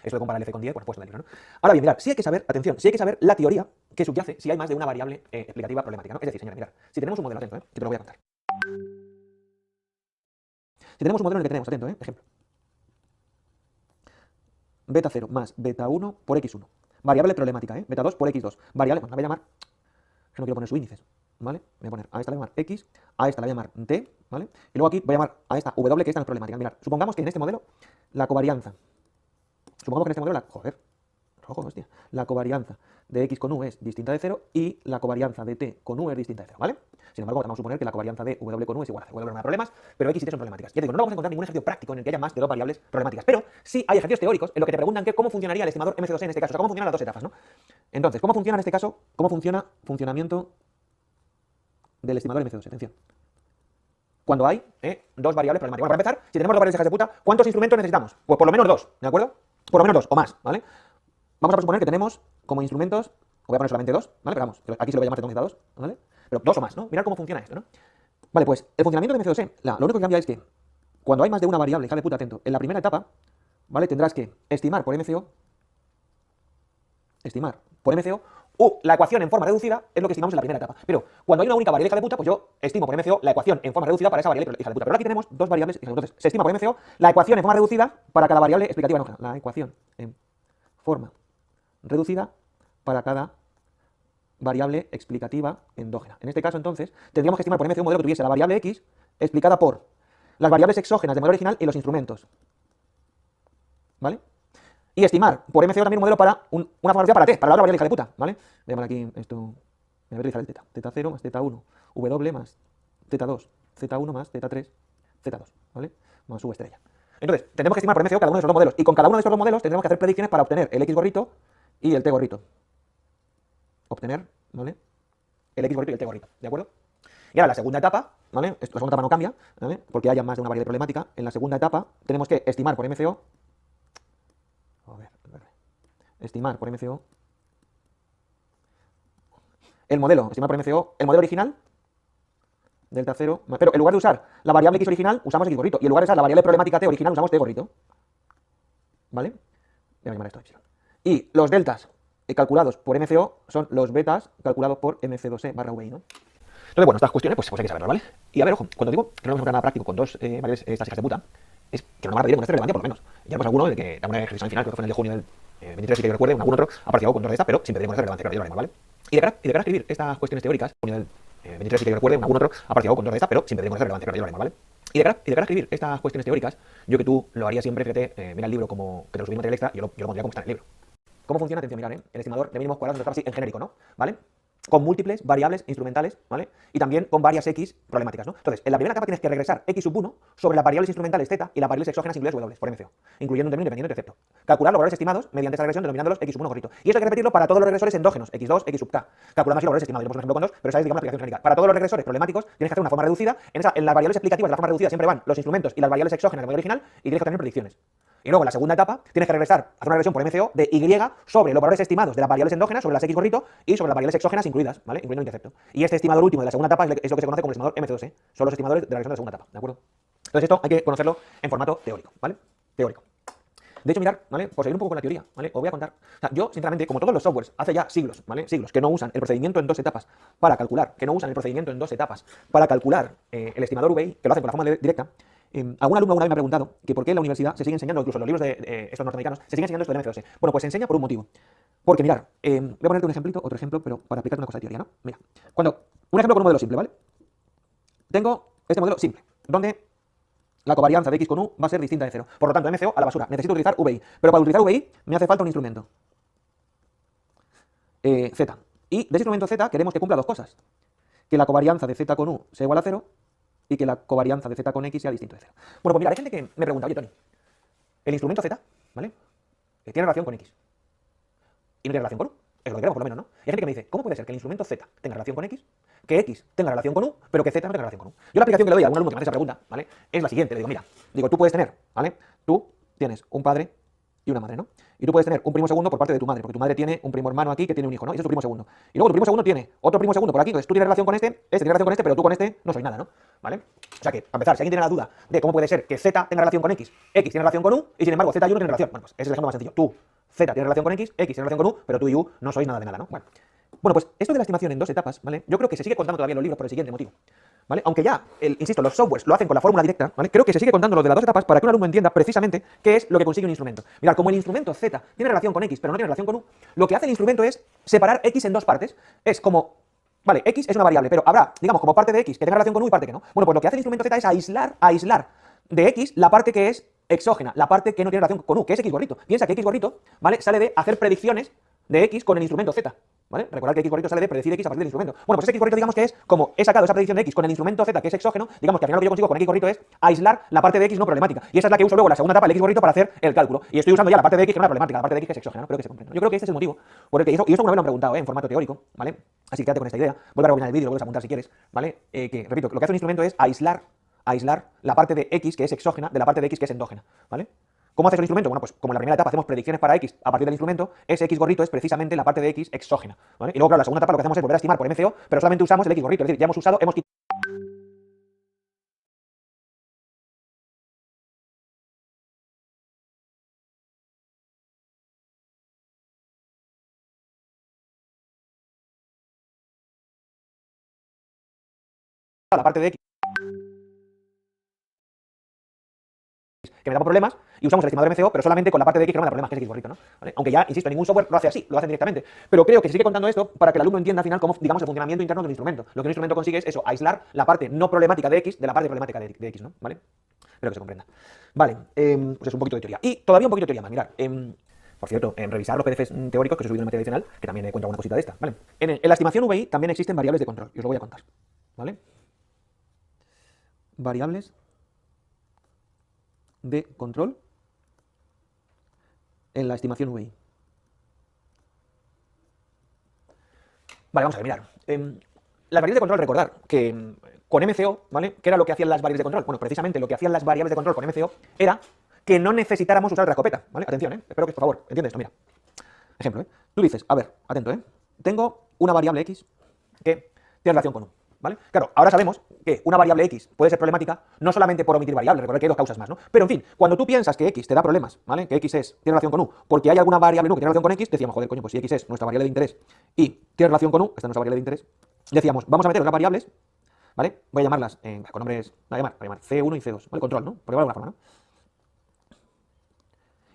esto de comparar el F con 10, por supuesto, en el libro, ¿no? Ahora bien, mirad, sí hay que saber, atención, sí hay que saber la teoría que subyace si hay más de una variable explicativa problemática, ¿no? Es decir, señores, mirad, si tenemos un modelo, atento, que te lo voy a contar. Si tenemos un modelo en el que tenemos, atento, ejemplo, beta 0 más beta 1 por x1, variable problemática, beta 2 por x2, variable, bueno, la voy a llamar, que no quiero poner sus índices, ¿vale? Voy a poner, a esta la voy a llamar x, a esta la voy a llamar t, ¿vale? Y luego aquí voy a llamar a esta w, que esta no es problemática. Mirad, supongamos que en este modelo la covarianza, supongamos que en este modelo la, joder, rojo, hostia. La covarianza de x con u es distinta de 0 y la covarianza de t con u es distinta de 0, ¿vale? Sin embargo, vamos a suponer que la covarianza de w con u es igual a 0. W no hay problemas, pero x y t son problemáticas. Ya te digo, no vamos a encontrar ningún ejercicio práctico en el que haya más de dos variables problemáticas, pero sí hay ejercicios teóricos en los que te preguntan cómo funcionaría el estimador MC2E en este caso, o sea, cómo funcionan las dos etapas, ¿no? Entonces, ¿cómo funciona en este caso? ¿Cómo funciona funcionamiento del estimador MC2E? Atención. Cuando hay dos variables problemáticas. Bueno, para empezar, si tenemos dos variables hijas de puta, ¿cuántos instrumentos necesitamos? Pues por lo menos dos, ¿de acuerdo? Por lo menos dos o más, ¿vale? Vamos a suponer que tenemos como instrumentos, voy a poner solamente dos, ¿vale? Pero vamos, aquí se lo voy a llamar z 2, ¿vale? Pero dos o más, ¿no? Mirad cómo funciona esto, ¿no? Vale, pues el funcionamiento de MC2E, lo único que cambia es que cuando hay más de una variable, hija de puta, atento, en la primera etapa, ¿vale? Tendrás que estimar por MCO, la ecuación en forma reducida es lo que estimamos en la primera etapa. Pero cuando hay una única variable hija de puta, pues yo estimo por MCO la ecuación en forma reducida para esa variable hija de puta. Pero aquí tenemos dos variables, entonces se estima por MCO la ecuación en forma reducida para cada variable explicativa endógena. La ecuación en forma reducida para cada variable explicativa endógena. En este caso, entonces, tendríamos que estimar por MCO un modelo que tuviese la variable x explicada por las variables exógenas del modelo original y los instrumentos. ¿Vale? Y estimar por MCO también un modelo para una forma reducida para t, para la otra variable hija de puta, ¿vale? Voy a llamar aquí esto, me voy a utilizar el teta. Teta0 más teta1, w más teta2, z1 más teta3, z2, ¿vale? Más u estrella. Entonces, tendremos que estimar por MCO cada uno de esos dos modelos. Y con cada uno de esos dos modelos tendremos que hacer predicciones para obtener el x gorrito y el t gorrito. Obtener, ¿vale? El x gorrito y el t gorrito, ¿de acuerdo? Y ahora la segunda etapa, ¿vale? La segunda etapa no cambia, ¿vale? Porque haya más de una variable problemática. En la segunda etapa tenemos que estimar por MCO. Estimar por MCO el modelo, estimar por MCO el modelo original, delta 0, pero en lugar de usar la variable x original, usamos x gorrito, y en lugar de usar la variable problemática t original, usamos t gorrito, ¿vale? Voy a llamar esto epsilon. Y los deltas calculados por MCO son los betas calculados por MC2E barra VI, ¿no? Entonces, bueno, estas cuestiones pues hay que saberlas, ¿vale? Y a ver, ojo, cuando digo que no vamos a encontrar nada práctico con dos variables estas hijas de puta, es que no vamos a repetir con esta relevancia por lo menos. Ya pues alguno de que alguna ejercicio al final, creo que fue en el de junio del 23, si que recuerde, algún otro ha participado con dos de estas, pero sin pedir con esta relevancia, claro, ya lo haremos, ¿vale? Y de cara a escribir estas cuestiones teóricas, junio del 23, si que recuerde, algún otro ha participado con dos de estas, pero sin pedir con esta relevancia, claro, ya lo haremos, ¿vale? Y de cara a escribir estas cuestiones teóricas, yo que tú lo haría siempre, fíjate, mira el libro como que te lo subí material extra, yo lo pondría como está en el libro. ¿Cómo funciona? Atención, mirad, el estimador de mínimos cuadrados, así en genérico, ¿no? ¿Vale? Con múltiples variables instrumentales, ¿vale? Y también con varias x problemáticas, ¿no? Entonces, en la primera etapa tienes que regresar x sub 1 sobre las variables instrumentales z y las variables exógenas incluidas w por MCO, incluyendo un término independiente de excepto. Calcular los valores estimados mediante esta regresión denominándolos x sub 1 gorrito. Y eso hay que repetirlo para todos los regresores endógenos, x2, x sub k. Calculando así los valores estimados. Yo por ejemplo con dos, pero esa es, digamos, la aplicación genérica. Para todos los regresores problemáticos tienes que hacer una forma reducida. En las variables explicativas de la forma reducida siempre van los instrumentos y las variables exógenas del modelo original y tienes que tener predicciones. Y luego en la segunda etapa tienes que regresar, hacer una regresión por MCO de y sobre los valores estimados de las variables endógenas, sobre las x gorrito y sobre las variables exógenas incluidas, ¿vale? Incluyendo el intercepto. Y este estimador último de la segunda etapa es lo que se conoce como el estimador MC2E. Son los estimadores de la regresión de la segunda etapa, ¿de acuerdo? Entonces esto hay que conocerlo en formato teórico, ¿vale? Teórico. De hecho, mirar, ¿vale? Por seguir un poco con la teoría, ¿vale? Os voy a contar. O sea, yo, sinceramente, como todos los softwares, hace ya siglos, ¿vale? Siglos, que no usan el procedimiento en dos etapas para calcular, el estimador VI, que lo hacen con la forma directa. Algún alumno alguna vez me ha preguntado que por qué en la universidad se sigue enseñando, incluso en los libros de estos norteamericanos, se sigue enseñando esto del MC2E. Bueno, pues se enseña por un motivo. Porque, mirar, voy a ponerte un ejemplito, otro ejemplo, pero para explicarte una cosa de teoría, ¿no? Mira, un ejemplo con un modelo simple, ¿vale? Tengo este modelo simple, donde la covarianza de x con u va a ser distinta de 0. Por lo tanto, MCO a la basura. Necesito utilizar VI. Pero para utilizar VI me hace falta un instrumento. Z. Y de ese instrumento Z queremos que cumpla dos cosas. Que la covarianza de Z con u sea igual a 0 y que la covarianza de Z con X sea distinto de 0. Bueno, pues mira, hay gente que me pregunta, oye, Tony, el instrumento Z, ¿vale? Tiene relación con X. Y no tiene relación con U. Es lo que queremos, por lo menos, ¿no? Y hay gente que me dice, ¿cómo puede ser que el instrumento Z tenga relación con X, que X tenga relación con U, pero que Z no tenga relación con U? Yo la aplicación que le doy a algún alumno que me hace esa pregunta, ¿vale? Es la siguiente. Le digo, mira, tú puedes tener, ¿vale? Tú tienes un padre y una madre, ¿no? Y tú puedes tener un primo segundo por parte de tu madre, porque tu madre tiene un primo hermano aquí que tiene un hijo, ¿no? Y ese es tu primo segundo. Y luego tu primo segundo tiene otro primo segundo por aquí, entonces tú tienes relación con este tiene relación con este, pero tú con este no soy nada, ¿no? ¿Vale? O sea que, para empezar, si alguien tiene la duda de cómo puede ser que Z tenga relación con X, X tiene relación con U, y sin embargo Z y U no tienen relación, bueno, pues ese es el ejemplo más sencillo. Tú, Z tiene relación con X tiene relación con U, pero tú y U no sois nada de nada, ¿no? Bueno, pues esto de la estimación en dos etapas, ¿vale? Yo creo que se sigue contando todavía en los libros por el siguiente motivo, ¿vale? Aunque ya, insisto, los softwares lo hacen con la fórmula directa, ¿vale? Creo que se sigue contando lo de las dos etapas para que un alumno entienda precisamente qué es lo que consigue un instrumento. Mirad, como el instrumento Z tiene relación con X, pero no tiene relación con U, lo que hace el instrumento es separar X en dos partes. Es como, vale, X es una variable, pero habrá, digamos, como parte de X que tenga relación con U y parte que no. Bueno, pues lo que hace el instrumento Z es aislar de X la parte que es exógena, la parte que no tiene relación con U, que es X gorrito. Piensa que X gorrito, ¿vale? Sale de hacer predicciones de X con el instrumento Z, ¿vale? Recordad que X gorrito sale de predecir X a partir del instrumento. Bueno, pues ese X gorrito digamos que es como he sacado esa predicción de X con el instrumento Z, que es exógeno, digamos que al final lo que yo consigo con X gorrito es aislar la parte de X no problemática. Y esa es la que uso luego la segunda etapa del X gorrito para hacer el cálculo. Y estoy usando ya la parte de X que no es problemática, la parte de X que es exógena, ¿no? Creo que se comprende. Yo creo que este es el motivo por el que, y esto una vez lo han preguntado, en formato teórico, ¿vale? Así que quédate con esta idea. Vuelve a rebobinar el vídeo, lo vuelves a apuntar si quieres, ¿vale? Que, repito, lo que hace un instrumento es aislar la parte de X que es exógena de la parte de X que es endógena, ¿vale? ¿Cómo haces el instrumento? Bueno, pues como en la primera etapa hacemos predicciones para X a partir del instrumento, ese X gorrito es precisamente la parte de X exógena, ¿vale? Y luego, claro, la segunda etapa lo que hacemos es volver a estimar por MCO, pero solamente usamos el X gorrito, es decir, ya hemos quitado la parte de X que me da problemas y usamos el estimador MCO, pero solamente con la parte de X que no me da problemas, que es X gorrito, ¿no? ¿Vale? Aunque ya, insisto, ningún software lo hace así, lo hacen directamente. Pero creo que se sigue contando esto para que el alumno entienda al final cómo, digamos, el funcionamiento interno del instrumento. Lo que un instrumento consigue es eso, aislar la parte no problemática de X de la parte problemática de X, ¿no? ¿Vale? Espero que se comprenda. Vale, pues es un poquito de teoría. Y todavía un poquito de teoría más, mirad. Por cierto, en revisar los PDFs teóricos que os he subido en materia adicional, que también he cuento alguna cosita de esta, ¿vale? En la estimación VI también existen variables de control, y os lo voy a contar, ¿vale? Variables de control en la estimación VI. Vale, vamos a ver, mirad. Las variables de control, recordar que con MCO, ¿vale? ¿Qué era lo que hacían las variables de control? Bueno, precisamente lo que hacían las variables de control con MCO era que no necesitáramos usar la escopeta, ¿vale? Atención, espero que, por favor, entiendes esto, mira. Ejemplo, Tú dices, a ver, atento, tengo una variable X que tiene relación con U, ¿vale? Claro, ahora sabemos que una variable X puede ser problemática no solamente por omitir variables, recordad que hay dos causas más, ¿no? Pero en fin, cuando tú piensas que X te da problemas, ¿vale? Que X tiene relación con U, porque hay alguna variable en U que tiene relación con X, decíamos, joder, coño, pues si X es nuestra variable de interés y tiene relación con U, esta es nuestra variable de interés, decíamos, vamos a meter las variables, ¿vale? Voy a llamarlas con nombres, voy a llamar C1 y C2, ¿vale? Control, ¿no? Por llamarlo de alguna forma, ¿no?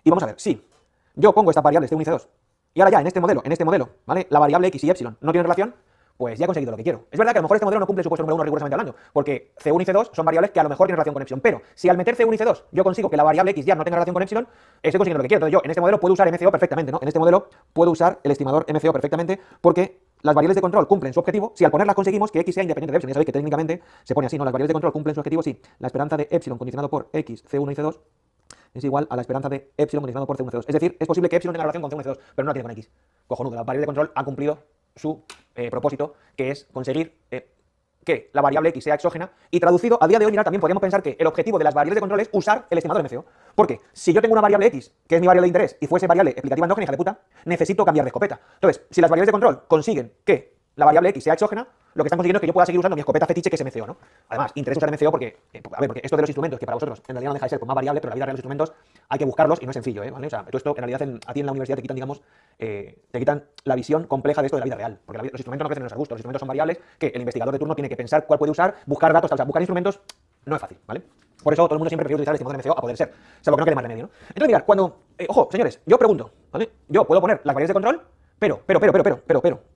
Y vamos a ver, si yo pongo estas variables C1 y C2, y ahora ya en este modelo, ¿vale? La variable X y epsilon no tienen relación, pues ya he conseguido lo que quiero. Es verdad que a lo mejor este modelo no cumple su puesto número 1 rigurosamente hablando, porque C1 y C2 son variables que a lo mejor tienen relación con epsilon, pero si al meter C1 y C2 yo consigo que la variable X ya no tenga relación con epsilon, estoy consiguiendo lo que quiero. Entonces yo en este modelo puedo usar MCO perfectamente, ¿no? En este modelo puedo usar el estimador MCO perfectamente porque las variables de control cumplen su objetivo si al ponerlas conseguimos que X sea independiente de epsilon. Ya sabéis que técnicamente se pone así, ¿no? Las variables de control cumplen su objetivo si la esperanza de epsilon condicionado por X, C1 y C2 es igual a la esperanza de epsilon condicionado por C1 C2. Es decir, es posible que epsilon tenga relación con C1 C2, pero no la tiene con X. Cojonudo, la variable de control ha cumplido su propósito, que es conseguir que la variable X sea exógena, y traducido, a día de hoy, mira, también podríamos pensar que el objetivo de las variables de control es usar el estimador MCO. Porque si yo tengo una variable X, que es mi variable de interés, y fuese variable explicativa endógena, hija de puta, necesito cambiar de escopeta. Entonces, si las variables de control consiguen que la variable X sea exógena, lo que están consiguiendo es que yo pueda seguir usando mi escopeta fetiche, que es MCO, ¿no? Además, interesa usar MCO porque, porque esto de los instrumentos, que para vosotros en realidad no deja de ser como una variable, pero la vida real de los instrumentos hay que buscarlos y no es sencillo, ¿vale? O sea, todo esto en realidad a ti en la universidad te quitan, digamos, te quitan la visión compleja de esto de la vida real, porque los instrumentos no crecen en nuestro gusto, los instrumentos son variables que el investigador de turno tiene que pensar cuál puede usar, buscar datos, o sea, buscar instrumentos no es fácil, ¿vale? Por eso todo el mundo siempre prefiere utilizar el estimador MCO a poder ser, salvo que no quede más remedio, ¿no? Entonces, mirad, cuando, ojo, señores, yo pregunto, ¿vale? Yo puedo poner las variables de control, pero,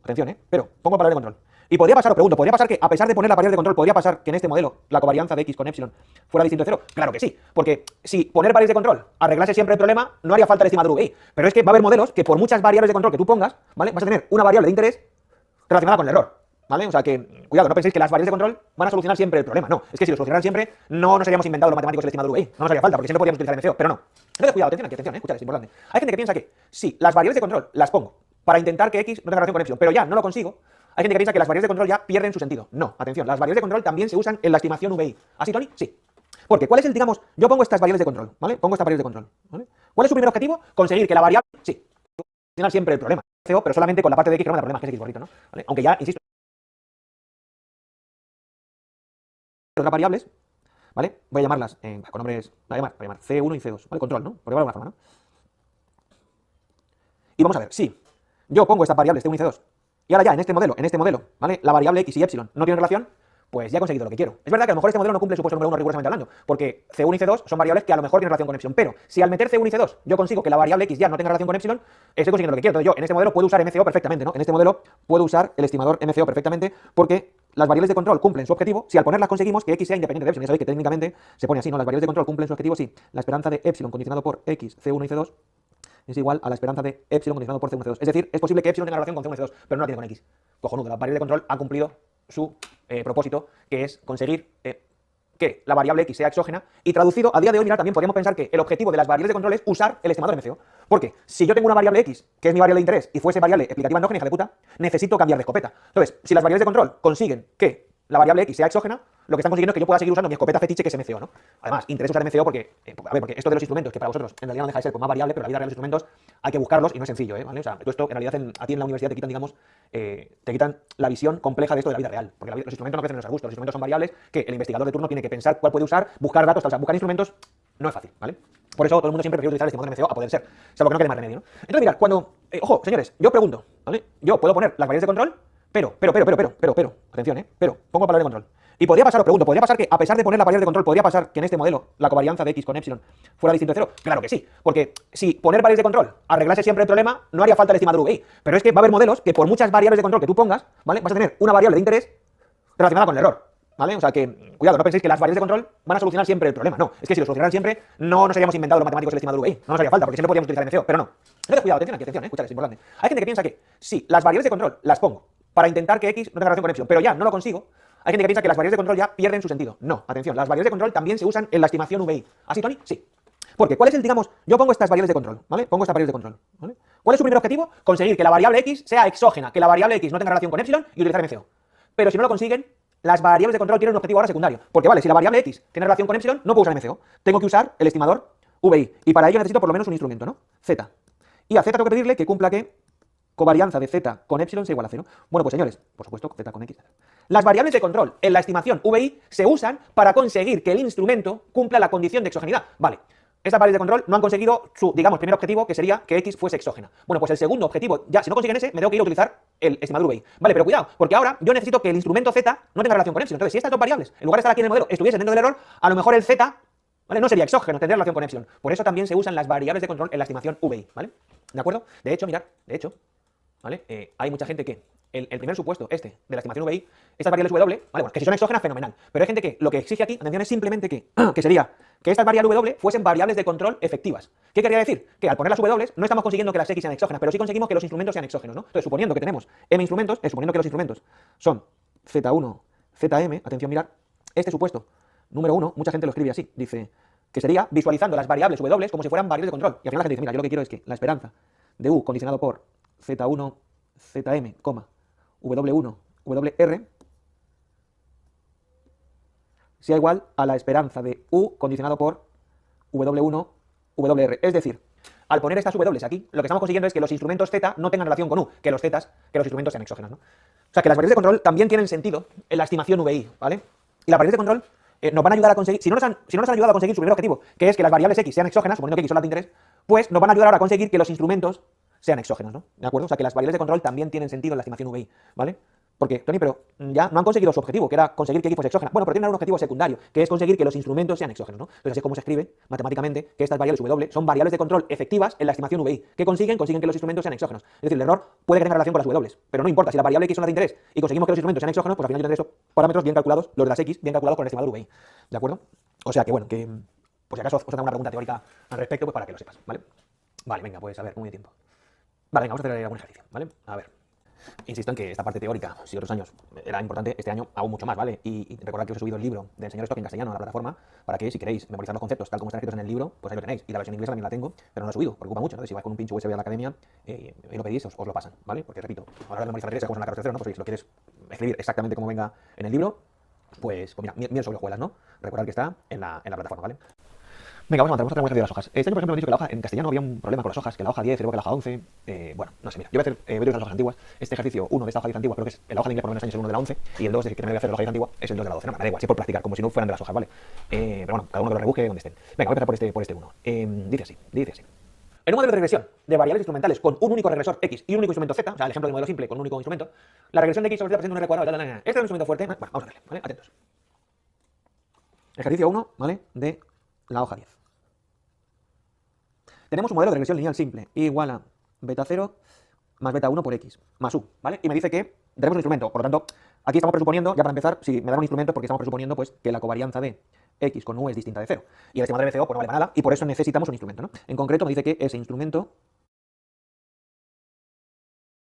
atención, pero, pongo variable de control. Y podría pasar, os pregunto, ¿podría pasar que a pesar de poner la variable de control, podría pasar que en este modelo la covarianza de X con epsilon fuera distinto de cero? Claro que sí, porque si poner variables de control arreglase siempre el problema, no haría falta el estimador VI. Pero es que va a haber modelos que por muchas variables de control que tú pongas, ¿vale? Vas a tener una variable de interés relacionada con el error, ¿vale? O sea que, cuidado, no penséis que las variables de control van a solucionar siempre el problema. No, es que si lo solucionaran siempre, no nos habríamos inventado los matemáticos el estimador VI. No nos haría falta, porque siempre podríamos utilizar MCO, pero no. Entonces, cuidado, atención, escuchad, es importante. Hay gente que piensa que si las variables de control las pongo para intentar que X no tenga relación con epsilon, pero ya no lo consigo, hay gente que piensa que las variables de control ya pierden su sentido. No, atención, las variables de control también se usan en la estimación VI. ¿Así, Tony? Sí. Porque, ¿cuál es el, digamos, yo pongo estas variables de control, ¿vale? Pongo estas variables de control, ¿vale? ¿Cuál es su primer objetivo? Conseguir que la variable, sí, soluciona siempre el problema, pero solamente con la parte de X que no me da problemas, que es X gorrito, ¿no? ¿Vale? Aunque ya, insisto, las variables, ¿vale? Voy a llamarlas con nombres, voy a llamar C1 y C2, ¿vale? Control, ¿no? Por llamarlo de alguna forma, ¿no? Y vamos a ver, si yo pongo estas variables C1 y C2, y ahora ya en este modelo, ¿vale? La variable X y epsilon no tienen relación, pues ya he conseguido lo que quiero. Es verdad que a lo mejor este modelo no cumple su puesto número 1 rigurosamente hablando, porque C1 y C2 son variables que a lo mejor tienen relación con epsilon, pero si al meter C1 y C2 yo consigo que la variable X ya no tenga relación con epsilon, estoy consiguiendo lo que quiero. Entonces yo en este modelo puedo usar MCO perfectamente, ¿no? En este modelo puedo usar el estimador MCO perfectamente porque las variables de control cumplen su objetivo si al ponerlas conseguimos que x sea independiente de epsilon. Ya sabéis que técnicamente se pone así, ¿no? Las variables de control cumplen su objetivo si la esperanza de epsilon condicionado por x, c1 y c2 es igual a la esperanza de epsilon condicionado por c1 y c2. Es decir, es posible que epsilon tenga relación con c1 y c2, pero no la tiene con x. Cojonudo, la variable de control ha cumplido su propósito, que es conseguir que la variable x sea exógena, y traducido a día de hoy, mira, también podríamos pensar que el objetivo de las variables de control es usar el estimador MCO. Porque si yo tengo una variable x, que es mi variable de interés, y fuese variable explicativa endógena, hija de puta, necesito cambiar de escopeta. Entonces, si las variables de control consiguen que la variable x sea exógena, lo que están consiguiendo es que yo pueda seguir usando mi escopeta fetiche, que es MCO, ¿no? Además, interesa usar MCO porque, porque esto de los instrumentos, que para vosotros en realidad no deja de ser como más variable, pero la vida real de los instrumentos hay que buscarlos y no es sencillo, ¿vale? O sea, tú esto en realidad a ti en la universidad te quitan, digamos, te quitan la visión compleja de esto de la vida real, porque los instrumentos no crecen en los arbustos, los instrumentos son variables que el investigador de turno tiene que pensar cuál puede usar, buscar datos, tal, o sea, buscar instrumentos no es fácil, ¿vale? Por eso todo el mundo siempre prefiere utilizar el estimador MCO a poder ser, salvo que no quede más remedio, ¿no? Entonces, mirad, cuando, ojo, señores, yo pregunto, ¿vale? Yo puedo poner las variables de control, pero, atención, pero, pongo palabra de control. Y podría pasar, os pregunto, ¿podría pasar que a pesar de poner la variable de control, podría pasar que en este modelo la covarianza de x con epsilon fuera distinto de cero? Claro que sí, porque si poner variables de control arreglase siempre el problema, no haría falta el estimador VI. Pero es que va a haber modelos que por muchas variables de control que tú pongas, ¿vale? Vas a tener una variable de interés relacionada con el error, ¿vale? O sea que, cuidado, no penséis que las variables de control van a solucionar siempre el problema, no. Es que si lo solucionaran siempre, no nos habríamos inventado los matemáticos el estimador VI, no nos haría falta, porque siempre podríamos utilizar MCO, pero no. Entonces, cuidado, atención aquí, atención, escuchad, es importante. Hay gente que piensa que si las variables de control las pongo para intentar que x no tenga relación con epsilon, pero ya no lo consigo, hay gente que piensa que las variables de control ya pierden su sentido. No, atención, las variables de control también se usan en la estimación VI. ¿Así, Tony? Sí. Porque, ¿cuál es el, digamos, yo pongo estas variables de control, ¿vale? Pongo estas variables de control, ¿vale? ¿Cuál es su primer objetivo? Conseguir que la variable x sea exógena, que la variable x no tenga relación con epsilon y utilizar MCO. Pero si no lo consiguen, las variables de control tienen un objetivo ahora secundario. Porque, vale, si la variable x tiene relación con epsilon, no puedo usar MCO. Tengo que usar el estimador VI. Y para ello necesito por lo menos un instrumento, ¿no? Z. Y a Z tengo que pedirle que cumpla que covarianza de z con epsilon sea igual a 0. Bueno, pues señores, por supuesto, z con x. Las variables de control en la estimación VI se usan para conseguir que el instrumento cumpla la condición de exogenidad. Vale, estas variables de control no han conseguido su, digamos, primer objetivo, que sería que x fuese exógena. Bueno, pues el segundo objetivo, ya si no consiguen ese, me tengo que ir a utilizar el estimador VI. Vale, pero cuidado, porque ahora yo necesito que el instrumento z no tenga relación con epsilon. Entonces, si estas dos variables, en lugar de estar aquí en el modelo, estuviesen dentro del error, a lo mejor el z, ¿vale?, no sería exógeno, tendría relación con epsilon. Por eso también se usan las variables de control en la estimación VI, ¿vale? ¿De acuerdo? De hecho, mirad, ¿vale? Hay mucha gente que el primer supuesto, de la estimación VI, estas variables W, ¿vale? Bueno, que si son exógenas, fenomenal. Pero hay gente que lo que exige aquí, atención, es simplemente que sería que estas variables W fuesen variables de control efectivas. ¿Qué quería decir? Que al poner las W no estamos consiguiendo que las X sean exógenas, pero sí conseguimos que los instrumentos sean exógenos, ¿no? Entonces, suponiendo que tenemos M instrumentos, suponiendo que los instrumentos son Z1, ZM, atención, mirad, este supuesto, número 1, mucha gente lo escribe así, dice que sería visualizando las variables W como si fueran variables de control. Y al final la gente dice, mira, yo lo que quiero es que la esperanza de U condicionado por Z1, ZM, W1, WR sea igual a la esperanza de U condicionado por W1, WR. Es decir, al poner estas W aquí, lo que estamos consiguiendo es que los instrumentos Z no tengan relación con U, que los instrumentos sean exógenos, ¿no? O sea, que las variables de control también tienen sentido en la estimación VI, ¿vale? Y las variables de control nos van a ayudar a conseguir, si no nos han ayudado a conseguir su primer objetivo, que es que las variables X sean exógenas, suponiendo que X son las de interés, pues nos van a ayudar ahora a conseguir que los instrumentos sean exógenos, ¿no? ¿De acuerdo? O sea, que las variables de control también tienen sentido en la estimación VI, ¿vale? Porque, Tony, pero ya no han conseguido su objetivo, que era conseguir que X fuese exógena. Bueno, pero tienen un objetivo secundario, que es conseguir que los instrumentos sean exógenos, ¿no? Entonces, así es como se escribe matemáticamente que estas variables W son variables de control efectivas en la estimación VI. ¿Qué consiguen? Consiguen que los instrumentos sean exógenos. Es decir, el error puede que tenga relación con las W, pero no importa. Si la variable X son las de interés y conseguimos que los instrumentos sean exógenos, pues al final yo tendré estos parámetros bien calculados, los de las X bien calculados con el estimador VI. ¿De acuerdo? O sea que, bueno, que por si acaso os hago una pregunta teórica al respecto, pues para que lo sepas, ¿vale? Vale, venga, pues a ver, muy de tiempo. Vale, venga, vamos a hacer algún ejercicio, ¿vale? A ver. Insisto en que esta parte teórica, si otros años era importante, este año aún mucho más, ¿vale? Y recordad que os he subido el libro del señor Stock en castellano a la plataforma para que, si queréis memorizar los conceptos tal como están escritos en el libro, pues ahí lo tenéis. Y la versión inglesa también la tengo, pero no la he subido, preocupa mucho. Entonces, si vais con un pincho USB a la academia y lo pedís, os lo pasan, ¿vale? Porque, repito, a la hora de memorizar inglés, como en la carrera, ¿no? Pues si lo quieres escribir exactamente como venga en el libro, pues mira, miel sobre hojuelas, ¿no? Recordad que está en la plataforma, ¿vale? Venga, vamos a tratar un ejercicio de las hojas. Este año, por ejemplo, me han dicho que la hoja en castellano había un problema con las hojas, que la hoja 10 y luego que la hoja 11. Bueno, no sé, mira, yo voy a utilizar las hojas antiguas. Este ejercicio 1 de esta hoja 10 antigua, creo que es la hoja de inglés por lo menos años el 1 de la 11, y el 2 de que me voy a hacer de la hoja 10 antigua es el 2 de la 12. No, me da igual, sí por practicar, como si no fueran de las hojas, ¿vale? Pero bueno, cada uno que lo rebusque donde estén. Venga, voy a empezar por este 1. Dice así. En un modelo de regresión de variables instrumentales con un único regresor X y un único instrumento Z, o sea, el ejemplo del modelo simple con un único instrumento, la regresión de X sobre Z presenta un R cuadrado, Este es un instrumento fuerte. Bueno, vamos a verle, ¿vale? Atentos. Ejercicio 1, ¿vale? De la hoja 10. Tenemos un modelo de regresión lineal simple, igual a beta 0 más beta 1 por x, más u, ¿vale? Y me dice que tenemos un instrumento, por lo tanto, Aquí estamos presuponiendo, ya para empezar, si me dan un instrumento, porque estamos presuponiendo pues, que la covarianza de x con u es distinta de 0. Y el estimador MCO pues, no vale para nada, y por eso necesitamos un instrumento, ¿no? En concreto me dice que ese instrumento